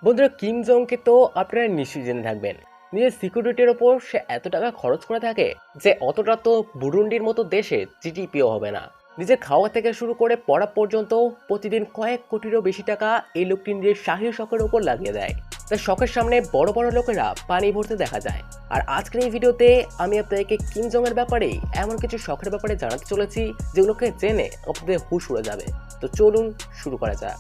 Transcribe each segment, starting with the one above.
বন্ধুরা, কিম জংকে তো আপনারা নিশ্চয়ই জেনে থাকবেন। নিজের সিকিউরিটির ওপর সে এত টাকা খরচ করে থাকে যে অতটা তো বুরুন্ডির মতো দেশে জিডিপিও হবে না। নিজের খাওয়া থেকে শুরু করে পড়া পর্যন্ত প্রতিদিন কয়েক কোটিরও বেশি টাকা এই লোকটি নিজের শাহী শখের ওপর লাগিয়ে দেয়। তার শখের সামনে বড় বড় লোকেরা পানি ভরতে দেখা যায়। আর আজকের এই ভিডিওতে আমি আপনাদেরকে কিম জং এর ব্যাপারে এমন কিছু শখের ব্যাপারে জানাতে চলেছি যেগুলোকে জেনে আপনাদের হুঁশ উড়ে যাবে। তো চলুন শুরু করা যাক।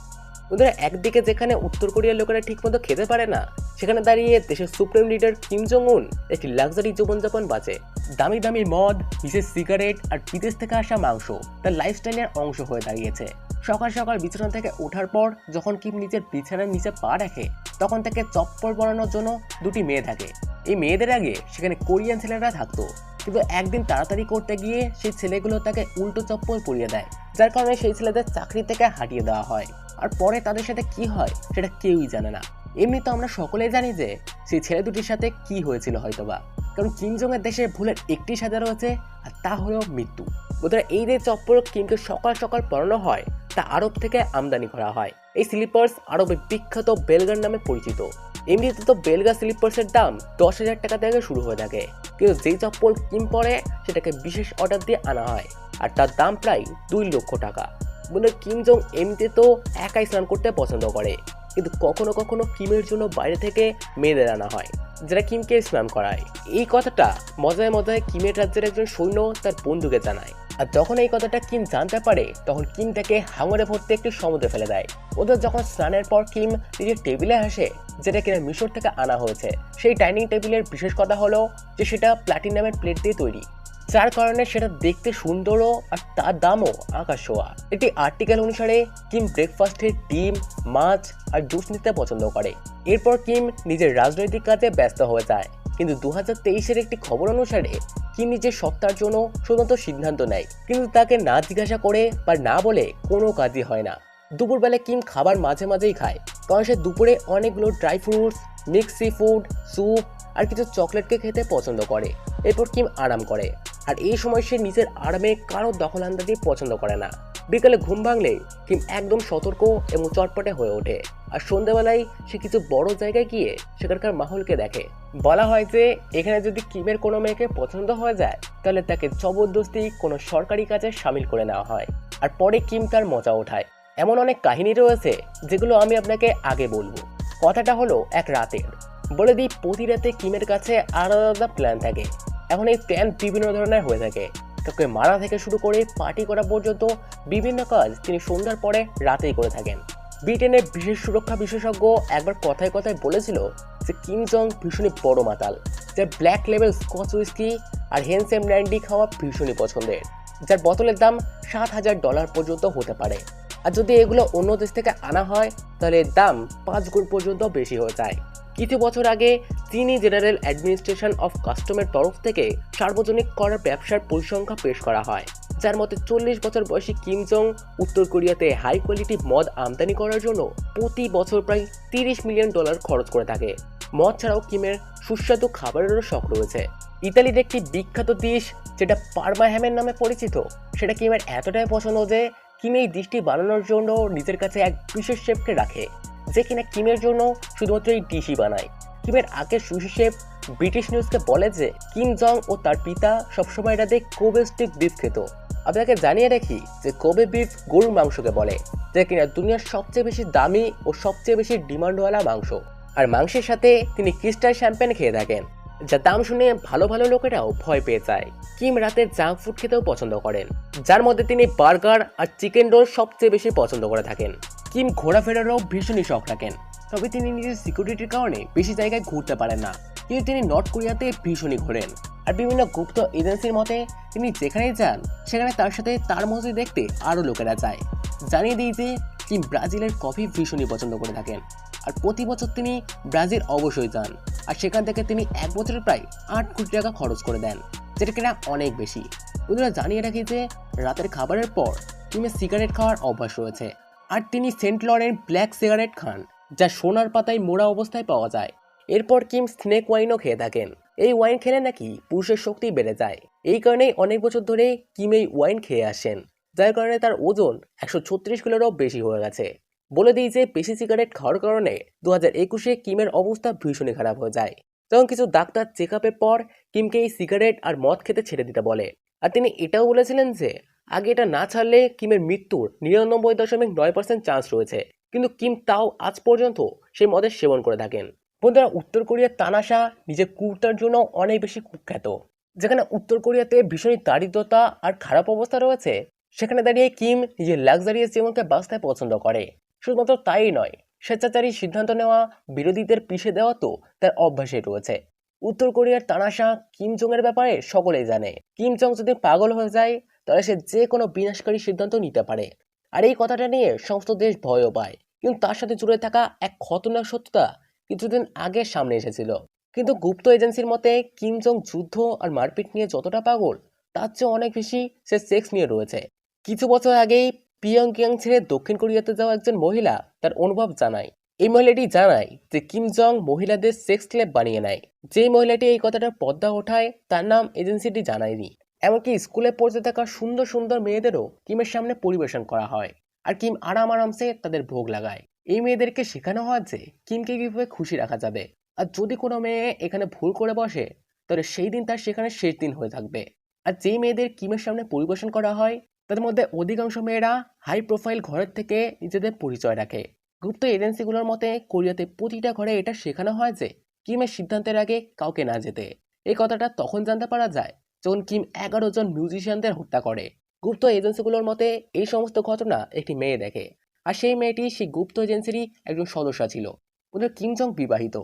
বন্ধুরা, একদিকে যেখানে উত্তর কোরিয়ার লোকেরা ঠিকমতো খেতে পারে না, সেখানে দাঁড়িয়ে দেশের সুপ্রিম লিডার কিম জং উন একটি লাক্সারি জীবনযাপন বাঁচে। দামি দামি মদ, বিশেষ সিগারেট আর বিদেশ থেকে আসা মাংস তার লাইফস্টাইলের অংশ হয়ে দাঁড়িয়েছে। সকাল সকাল বিছানা থেকে ওঠার পর যখন কিম নিজের বিছানার নিচে পা রাখে, তখন তাকে চপ্পল পরানোর জন্য দুটি মেয়ে থাকে। এই মেয়েদের আগে সেখানে কোরিয়ান ছেলেরা থাকতো, কিন্তু একদিন তাড়াতাড়ি করতে গিয়ে সেই ছেলেগুলো তাকে উল্টো চপ্পল পরিয়ে দেয়, যার কারণে সেই ছেলেদের চাকরি থেকে হাঁটিয়ে দেওয়া হয়। আর পরে তাদের সাথে কি হয় সেটা কেউই জানে না। এমনি তো আমরা সকলেই জানি যে সেই ছেলে দুটির সাথে কি হয়েছিল হয়তোবা, কারণ কিম জং এর দেশে ভুলের একটি সাজা রয়েছে, আর তা হলো মৃত্যু। বোধহয় এই যে চপ্পল কিমকে সকাল সকাল পরানো হয় তা আরব থেকে আমদানি করা হয়। এই স্লিপার্স আরবে বিখ্যাত বেলগার নামে পরিচিত। এমনিতে তো বেলগা স্লিপার্সের দাম 10,000 টাকা থেকে শুরু হয়ে থাকে, কিন্তু যেই চপ্পল কিম পরে সেটাকে বিশেষ অর্ডার দিয়ে আনা হয়, আর তার দাম প্রায় 2 লক্ষ টাকা। বলে কিম জং এমনিতে তো একাই স্নান করতে পছন্দ করে, কিন্তু কখনো কখনো কিমের জন্য বাইরে থেকে মেয়েদের আনা হয়, যারা কিমকে স্নান করায়। এই কথাটা মজায় মজায় কিমের রাজ্যের একজন সৈন্য তার বন্ধুকে জানায়। আর যখন এই কথাটা কিম জানতে পারে, তখন কিম তাকে হাঙরে ভর্তি একটি সমুদ্রে ফেলে দেয়। ওদের যখন স্নানের পর কিম নিজের টেবিলে আসে, যেটা কিনা মিশর থেকে আনা হয়েছে, সেই ডাইনিং টেবিলের বিশেষ কথা হলো যে সেটা প্লাটিনামের প্লেট দিয়ে তৈরি, যার কারণে সেটা দেখতে সুন্দরও আর তার দামও আকাশ ছোঁয়া। একটি আর্টিকেল অনুসারে কিম ব্রেকফাস্টে ডিম, মাছ আর জুস নিতে পছন্দ করে। এরপর কিম নিজের রাজনৈতিক কাজে ব্যস্ত হয়ে যায়, কিন্তু 2023-এর একটি খবর অনুসারে কিম নিজের সত্তার জন্য শুধুমাত্র সিদ্ধান্ত নেয়, কিন্তু তাকে না জিজ্ঞাসা করে বা না বলে কোনো কাজই হয় না। দুপুরবেলা কিম খাবার মাঝে মাঝেই খায়, কারণ সে দুপুরে অনেকগুলো dry fruits, mix seafood, soup আর কিছু চকলেটকে খেতে পছন্দ করে। এরপর কিম আরাম করে, আর এই সময় সে নিজের আরামে কারোর দখলআন্দাজি পছন্দ করে না। বিকালে ঘুম ভাঙলে কিম একদম সতর্ক এবং চটপটে হয়ে ওঠে, আর সন্ধ্যাবেলায় সে কিছু বড় জায়গায় গিয়ে সেখানকার মাহলকে দেখে। বলা হয় যে এখানে যদি কিমের কোনো মেয়েকে পছন্দ হয়ে যায়, তাহলে তাকে জবরদস্তি কোনো সরকারি কাজে সামিল করে নেওয়া হয়, আর পরে কিম তার মজা ওঠায়। এমন অনেক কাহিনী রয়েছে যেগুলো আমি আপনাকে আগে বলবো। কথাটা হলো এক রাতের। বলে দিই, প্রতি রাতে কিমের কাছে আলাদা আলাদা প্ল্যান থাকে। এখন এই প্ল্যান বিভিন্ন ধরনের হয়ে থাকে, কাউকে মারা থেকে শুরু করে পার্টি করা পর্যন্ত বিভিন্ন কাজ তিনি সন্ধ্যার পরে রাতেই করে থাকেন। ব্রিটেনের বিশেষ সুরক্ষা বিশেষজ্ঞ একবার কথায় কথায় বলেছিল যে কিম জং ভীষণই বড় মাতাল, যার ব্ল্যাক লেভেল স্কচ উইস্কি আর হেনসেম ন্যান্ডি খাওয়া ভীষণই পছন্দের, যার বোতলের দাম $7,000 পর্যন্ত হতে পারে। আর যদি এগুলো অন্য দেশ থেকে আনা হয়, তাহলে এর দাম 5 গুণ পর্যন্ত বেশি হয়ে যায়। কিছু বছর আগে চীনি জেনারেল অ্যাডমিনিস্ট্রেশন অফ কাস্টমের তরফ থেকে সার্বজনিক করার ব্যবসার পরিসংখ্যান পেশ করা হয়, যার মতে 40 বছর বয়সী কিম জং উত্তর কোরিয়াতে হাই কোয়ালিটি মদ আমদানি করার জন্য প্রতি বছর প্রায় $30 মিলিয়ন খরচ করে থাকে। মদ ছাড়াও কিমের সুস্বাদু খাবারেরও শখ রয়েছে। ইতালির একটি বিখ্যাত ডিশ যেটা পার্মা হ্যামের নামে পরিচিত, সেটা কিমের এতটাই পছন্দ যে কিম এই ডিশটি বানানোর জন্য নিজের কাছে এক বিশেষ শেফকে রাখে, যে কিনা কিমের জন্য শুধুমাত্র এই ডিশই বানায়। কিমের আগের সুশি শেফ ব্রিটিশ নিউজকে বলে যে কিম জং ও তার পিতা সবসময় রাতে কোবে স্টিক বিফ খেত। আপনাকে জানিয়ে রাখি যে কোবে বিফ গরুর মাংসকে বলে, যা কিনা দুনিয়ার সবচেয়ে বেশি দামি ও সবচেয়ে বেশি ডিমান্ডওয়ালা মাংস। আর মাংসের সাথে তিনি ক্রিস্টাল শ্যাম্পেন খেয়ে থাকেন, যা দাম শুনে ভালো ভালো লোকেরাও ভয় পেয়ে যায়। কিম রাতে জাঙ্ক ফুড খেতেও পছন্দ করেন, যার মধ্যে তিনি বার্গার আর চিকেন রোল সবচেয়ে বেশি পছন্দ করে থাকেন। কিম ঘোরাফেরারও ভীষণই শখ রাখেন, তবে তিনি নিজের সিকিউরিটির কারণে বেশি জায়গায় ঘুরতে পারেন না, কিন্তু তিনি নর্থ কোরিয়াতে ভীষণই ঘোরেন। আর বিভিন্ন গুপ্ত এজেন্সির মতে তিনি যেখানেই যান সেখানে তার সাথে তার মজা দেখতে আরও লোকেরা যায়। জানিয়ে দিই যে কিম ব্রাজিলের কফি ভীষণই পছন্দ করে থাকেন, আর প্রতি বছর তিনি ব্রাজিল অবশ্যই যান, আর সেখান থেকে তিনি এক বছরে প্রায় 8 কোটি টাকা খরচ করে দেন, যেটা কিনা অনেক বেশি। বন্ধুরা, জানিয়ে রাখি যে রাতের খাবারের পর কিমের সিগারেট খাওয়ার অভ্যাস রয়েছে, আর তিনি সেন্ট লরেন্ট ব্ল্যাক সিগারেট খান, যা সোনার পাতায় মোড়া অবস্থায় পাওয়া যায়। এরপর কিম স্নেক ওয়াইনও খেয়ে থাকেন। এই ওয়াইন খেলে নাকি পুরুষের শক্তি বেড়ে যায়। এই কারণেই অনেক বছর ধরে কিম এই ওয়াইন খেয়ে আসেন, যার কারণে তার ওজন 136 কিলোরও বেশি হয়ে গেছে। বলে দিই যে বেশি সিগারেট খাওয়ার কারণে 2021-এ কিমের অবস্থা ভীষণই খারাপ হয়ে যায়। তখন কিছু ডাক্তার চেক আপের পর কিমকে এই সিগারেট আর মদ খেতে ছেড়ে দিতে বলে। আর তিনি এটাও বলেছিলেন যে আগে এটা না ছাড়লে কিমের মৃত্যুর 99.9% চান্স রয়েছে। কিন্তু কিম তাও আজ পর্যন্ত সেই মদের সেবন করে থাকেন। বন্ধুরা, উত্তর কোরিয়ার তানাশা নিজের কুর্তার জন্য অনেক বেশি কুখ্যাত। যেখানে উত্তর কোরিয়াতে ভীষণই দারিদ্রতা আর খারাপ অবস্থা রয়েছে, সেখানে দাঁড়িয়ে কিম নিজের লাক্সারিয়াস জীবনকে বাঁচতে পছন্দ করে। শুধুমাত্র তাই নয়, স্বেচ্ছাচারী সিদ্ধান্ত নেওয়া, বিরোধীদের পিষে দেওয়া তো তার অভ্যাসে রয়েছে। উত্তর কোরিয়ার তানাশা কিম জং এর ব্যাপারে সকলেই জানে। কিম জং যদি পাগল হয়ে যায় তাহলে সে যে কোনো বিনাশকারী সিদ্ধান্ত নিতে পারে। আর এই কথাটা নিয়ে সমস্ত দেশ ভয়ও পায়। কিন্তু তার সাথে জুড়ে থাকা এক খতরনাক সত্যতা কিছুদিন আগে সামনে এসেছিল। কিন্তু গুপ্ত এজেন্সির মতে কিম জং যুদ্ধ আর মারপিট নিয়ে যতটা পাগল, তার চেয়ে অনেক বেশি সে সেক্স নিয়ে রয়েছে। কিছু বছর আগেই পিয়ংইয়ং ছেড়ে দক্ষিণ কোরিয়াতে যাওয়া একজন মহিলা তার অনুভব জানায়। এই মহিলাটি জানায় যে কিম জং মহিলাদের সেক্স ক্লাব বানিয়ে নেয়। যে মহিলাটি এই কথাটার পর্দা ওঠায় তার নাম এজেন্সিটি জানায়নি। এমনকি স্কুলে পড়তে থাকা সুন্দর সুন্দর মেয়েদেরও কিমের সামনে পরিবেশন করা হয়। আর কিম আরামসে তাদের ভোগ লাগায়। এই মেয়েদেরকে শেখানো হয় যে কিমকে কিভাবে খুশি রাখা যাবে। আর যদি কোনো মেয়ে এখানে ভুল করে বসে তাহলে সেই দিন তার সেখানে শেষ দিন হয়ে থাকবে। আর যেই মেয়েদের কিমের সামনে পরিবেশন করা হয় তাদের মধ্যে অধিকাংশ মেয়েরা হাই প্রোফাইল ঘরের থেকে নিজেদের পরিচয় রাখে। গুপ্ত এজেন্সিগুলোর মতে কোরিয়াতে প্রতিটা ঘরে এটা শেখানো হয় যে কিমের সিদ্ধান্তের আগে কাউকে না যেতে। এই কথাটা তখন জানতে পারা যায় যখন কিম 11 জন মিউজিশিয়ানদের হত্যা করে। গুপ্ত এজেন্সিগুলোর মতে এই সমস্ত ঘটনা একটি মেয়ে দেখে, আর সেই মেয়েটি সেই গুপ্ত এজেন্সিরই একজন সদস্য ছিল। ওদের কিম জং বিবাহিত।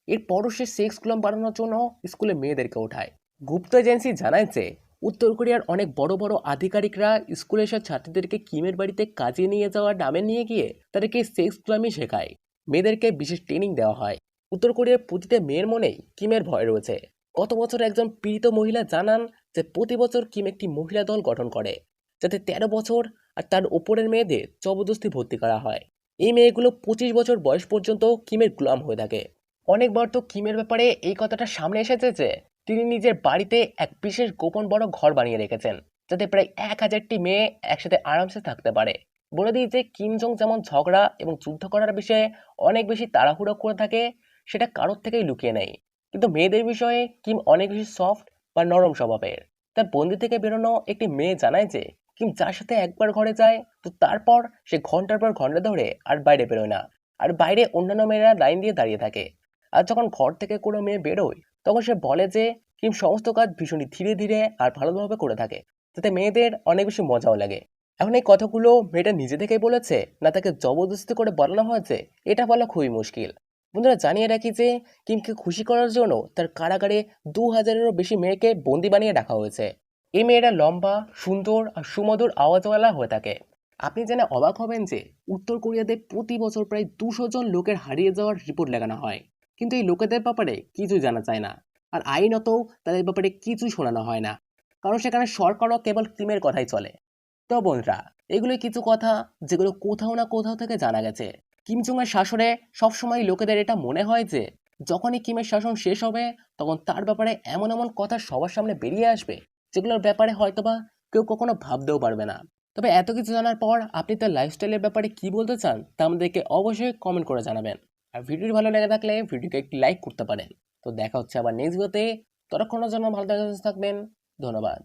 এরপরও সে সেক্স ক্লাব বানানোর জন্য স্কুলে মেয়েদেরকে ওঠায়। গুপ্ত এজেন্সি জানায় যে উত্তর কোরিয়ার অনেক বড় বড় আধিকারিকরা স্কুলে এসব ছাত্রীদেরকে কিমের বাড়িতে কাজে নিয়ে যাওয়ার নামে নিয়ে গিয়ে তাদেরকে সেক্স ক্লাবই শেখায়। মেয়েদেরকে বিশেষ ট্রেনিং দেওয়া হয়। উত্তর কোরিয়ার প্রতিটা মেয়ের মনেই কিমের ভয় রয়েছে। গত বছর একজন পীড়িত মহিলা জানান যে প্রতি বছর কিম একটি মহিলা দল গঠন করে, যাতে 13 বছর আর তার ওপরের মেয়েদের জবরদস্তি ভর্তি করা হয়। এই মেয়েগুলো 25 বছর বয়স পর্যন্ত কিমের গোলাম হয়ে থাকে। অনেকবার তো কিমের ব্যাপারে এই কথাটা সামনে এসেছে যে তিনি নিজের বাড়িতে এক বিশেষ গোপন বড় ঘর বানিয়ে রেখেছেন, যাতে প্রায় 1000টি মেয়ে একসাথে আরামসে থাকতে পারে। বলে দিই যে কিম জং যেমন ঝগড়া এবং যুদ্ধ করার বিষয়ে অনেক বেশি তাড়াহুড়ো করে থাকে, সেটা কারোর থেকেই লুকিয়ে নেই। কিন্তু মেয়েদের বিষয়ে কিম অনেক বেশি সফট বা নরম স্বভাবের। তার বন্দি থেকে বেরোনো একটি মেয়ে জানায় যে কিম যার সাথে একবার ঘরে যায় তো তারপর সে ঘন্টার পর ঘন্টা ধরে আর বাইরে বেরোয় না। আর বাইরে অন্যান্য মেয়েরা লাইন দিয়ে দাঁড়িয়ে থাকে। আর যখন ঘর থেকে কোনো মেয়ে বেরোয় তখন সে বলে যে কিম সমস্ত কাজ ভীষণই ধীরে ধীরে আর ভালোভাবে করে থাকে, যাতে মেয়েদের অনেক বেশি মজাও লাগে। এখন এই কথাগুলো মেয়েটা নিজে থেকেই বলেছে না তাকে জবরদস্তি করে বলানো হয়েছে, এটা বলা খুবই মুশকিল। বন্ধুরা, জানিয়ে রাখি যে কিমকে খুশি করার জন্য তার কারাগারে 2000-এরও বেশি মেয়েকে বন্দি বানিয়ে রাখা হয়েছে। এই মেয়েরা লম্বা, সুন্দর আর সুমধুর আওয়াজওয়ালা হয়ে থাকে। আপনি জেনে অবাক হবেন যে উত্তর কোরিয়াতে প্রতি বছর প্রায় 200 জন লোকের হারিয়ে যাওয়ার রিপোর্ট লেখানো হয়, কিন্তু এই লোকেদের ব্যাপারে কিছুই জানা যায় না। আর আইনতও তাদের ব্যাপারে কিছুই শোনানো হয় না, কারণ সেখানে সরকারও কেবল কিমের কথাই চলে। তো বন্ধুরা, এগুলোই কিছু কথা যেগুলো কোথাও না কোথাও থেকে জানা গেছে। কিম জং এর শাসনে সবসময় লোকেদের এটা মনে হয় যে যখনই কিমের শাসন শেষ হবে তখন তার ব্যাপারে এমন এমন কথা সবার সামনে বেরিয়ে আসবে যেগুলোর ব্যাপারে হয়তোবা কেউ কখনো ভাবতেও পারবে না। তবে এত কিছু জানার পর আপনি তার লাইফস্টাইলের ব্যাপারে কি বলতে চান তা আমাদেরকে অবশ্যই কমেন্ট করে জানাবেন। আর ভিডিওটি ভালো লেগে থাকলে ভিডিওকে একটি লাইক করতে পারেন। তো দেখা হচ্ছে আবার নেক্সট ভিডিওতে। ততক্ষণের জন্য ভালো থাকবেন। ধন্যবাদ।